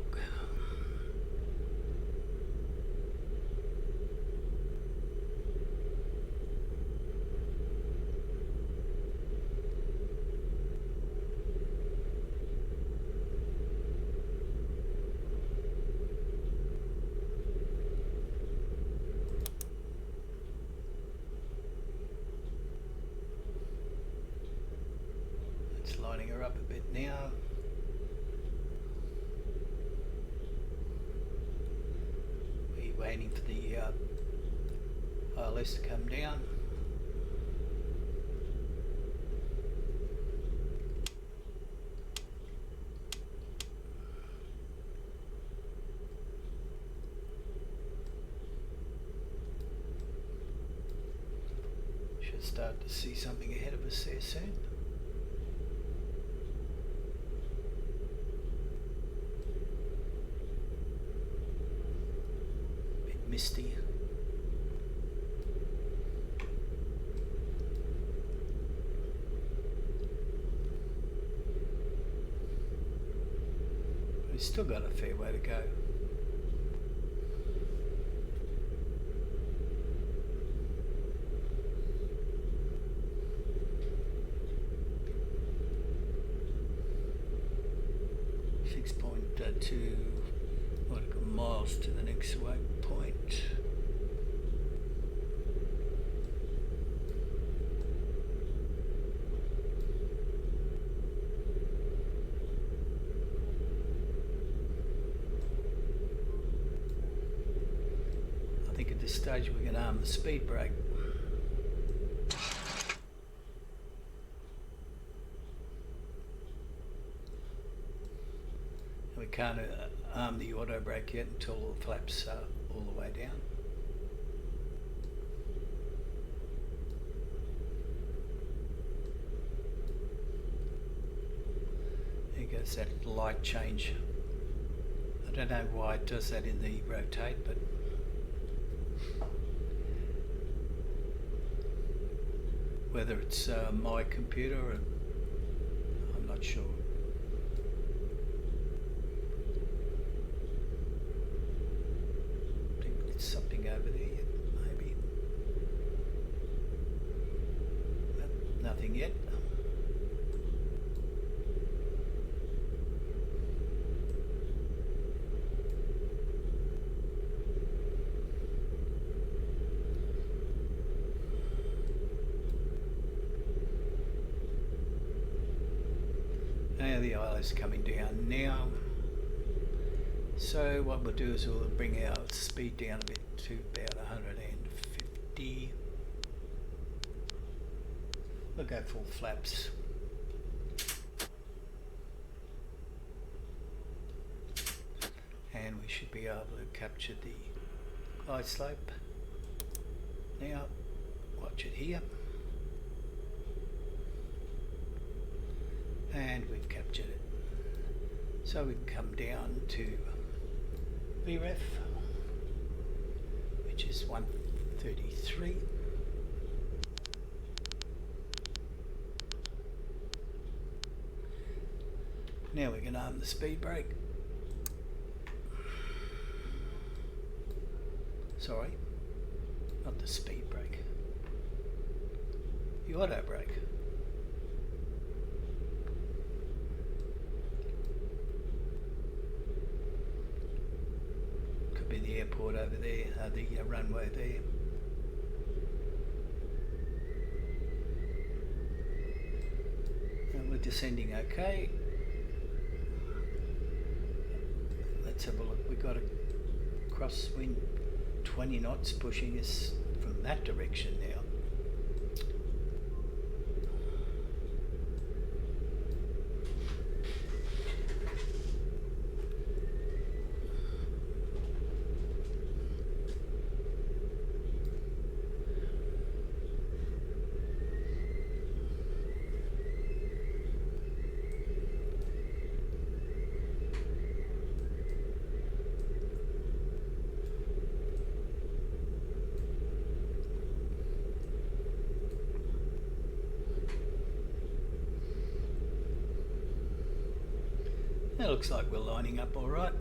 Lining her up a bit now. We're waiting for the ILS to come down. Should start to see something ahead of us there soon. Misty. We've still got a fair way to go. .2 nautical miles to the next waypoint. I think at this stage we can arm the speed brake. We can't arm the auto brake yet until the flaps are all the way down. There goes that light change. I don't know why it does that in the rotate, but whether it's my computer or I'm not sure. Something over there, maybe. Nothing yet. Now the ILS coming down now. So what we'll do is we'll bring our speed down a bit to about 150. We'll go full flaps. And we should be able to capture the glide slope. Now, watch it here. And we've captured it. So we can come down to VREF, which is 133. Now we can arm the speed brake. Sorry, not the speed brake, the auto brake. Could be the airport over there, the runway there. And we're descending okay. Let's have a look. We've got a crosswind 20 knots pushing us from that direction now. It looks like we're lining up all right.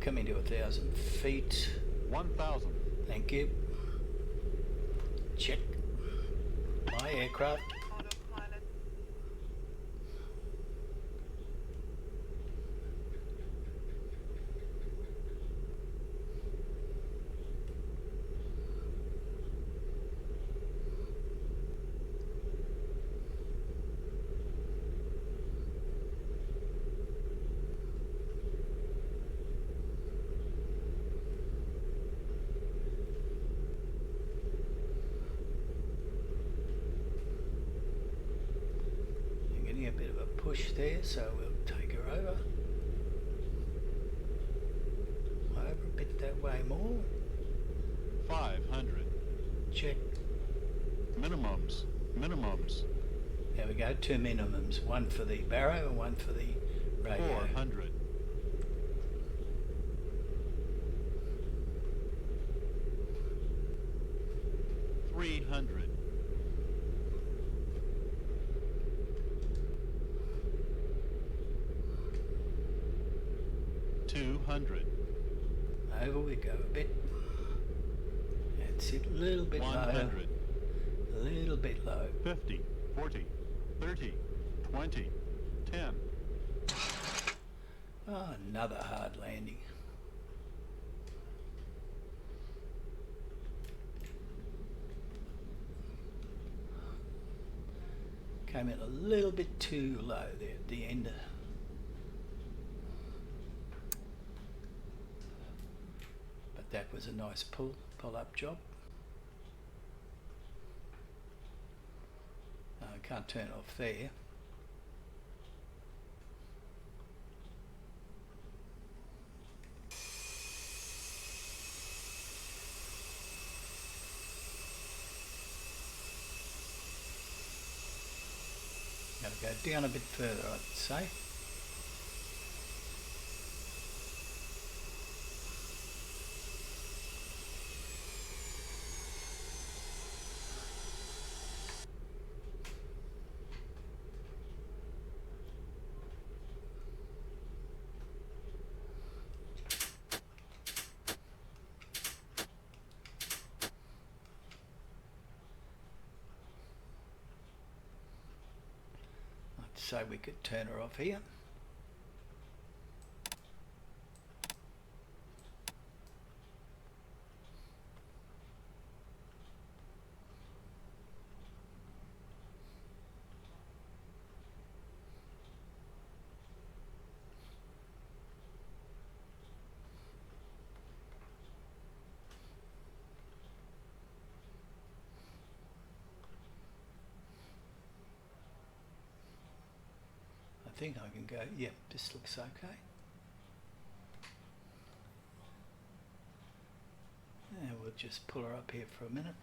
Coming to 1,000 feet. 1,000. Thank you. Check. My aircraft. Autopilot. A bit of a push there, so we'll take her over a bit that way more. 500. Check. Minimums. There we go, 2 minimums, one for the barrow and one for the radio. 400. 300. 200. Over we go a bit. That's it, a little bit 100. low. A little bit low. 50. 40. 30. 20. 10. Oh, another hard landing. Came in a little bit too low there at the end. But that was a nice pull-up job. I can't turn off there. Gotta go down a bit further, I'd say. say we could turn her off here. I think I can go, yep, this looks okay. And we'll just pull her up here for a minute.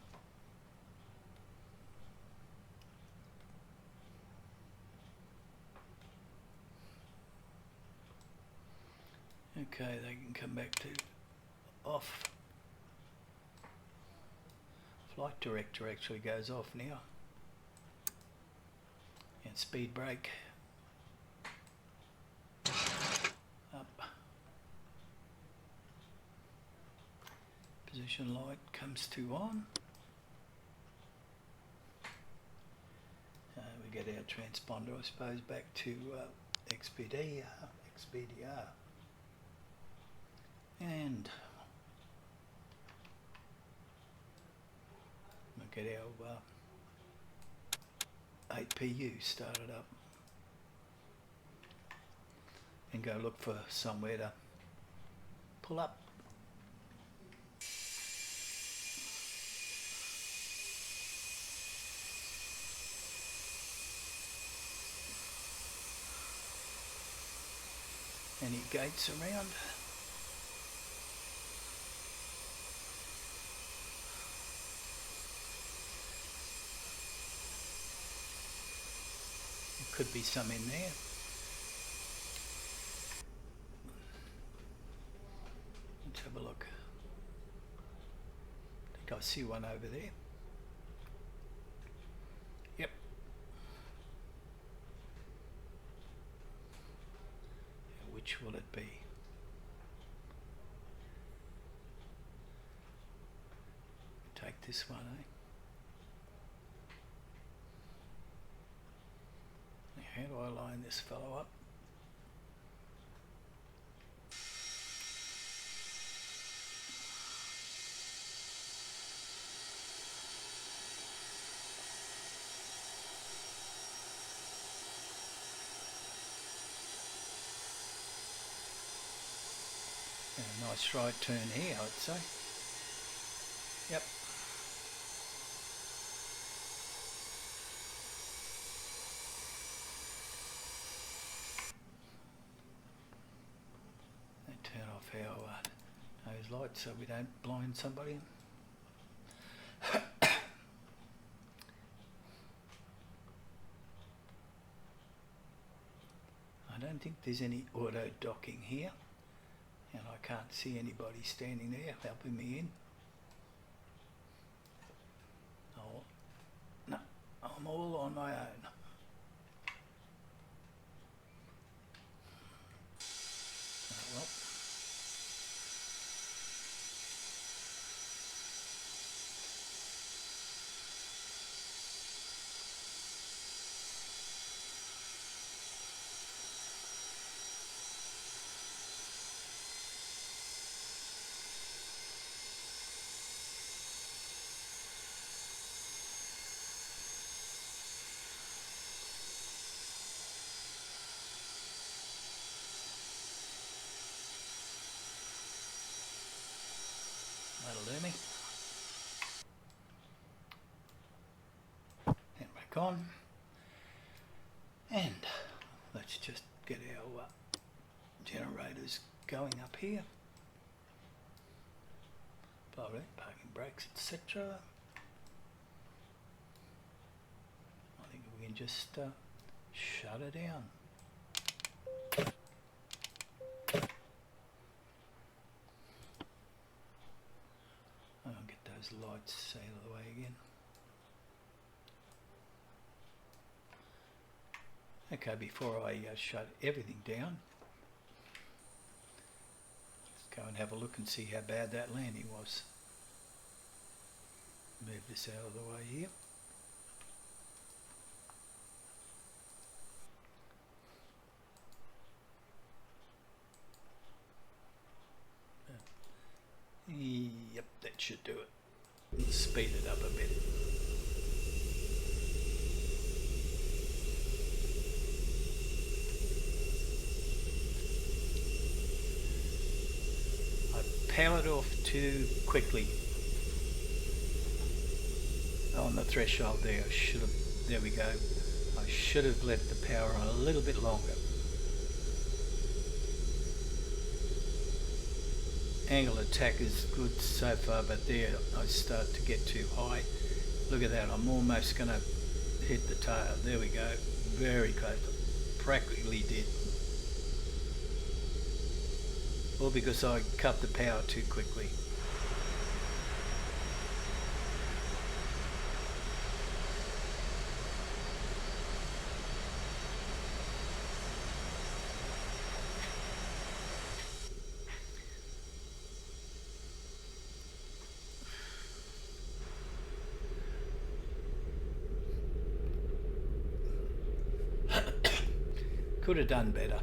Okay, they can come back to off. Flight director actually goes off now. And speed brake. Up. Position light comes to on. We get our transponder, I suppose, back to XPDR. And we'll get our 8PU started up and go look for somewhere to pull up. Any gates around? There could be some in there. Let's have a look. I think I see one over there. Yep. Which will it be? Take this one, eh? How do I line this fellow up? A nice right turn here, I'd say. Yep. And turn off our those lights so we don't blind somebody. I don't think there's any auto docking here. And I can't see anybody standing there helping me in. Oh, no, I'm all on my own. Oh, well. That'll do me. And back on. And let's just get our generators going up here. Blow it, parking brakes, etc. I think we can just shut it down. I'll get those lights out of the way again. Okay, before I shut everything down, let's go and have a look and see how bad that landing was. Move this out of the way here. That should do it. Speed it up a bit. I powered off too quickly on the threshold there. There we go. I should have left the power on a little bit longer. Angle attack is good so far, but there I start to get too high. Look at that, I'm almost going to hit the tail. There we go, very close. Practically did. All because I cut the power too quickly. Could have done better.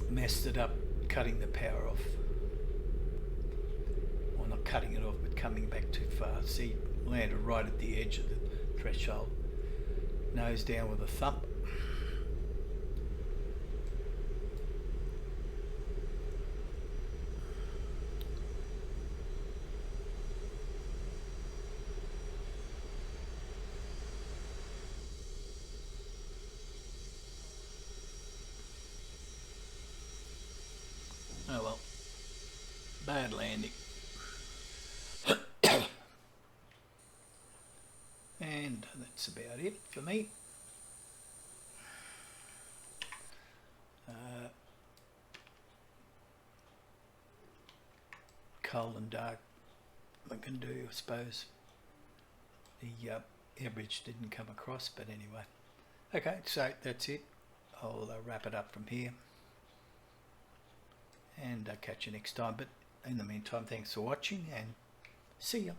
Messed it up cutting the power off. Well, not cutting it off, but coming back too far. See, landed right at the edge of the threshold. Nose down with a thump. Oh well, bad landing. And that's about it for me. Cold and dark I can do, I suppose. The air bridge didn't come across, but anyway. Okay, so that's it. I'll wrap it up from here. And catch you next time, but in the meantime, thanks for watching and see ya.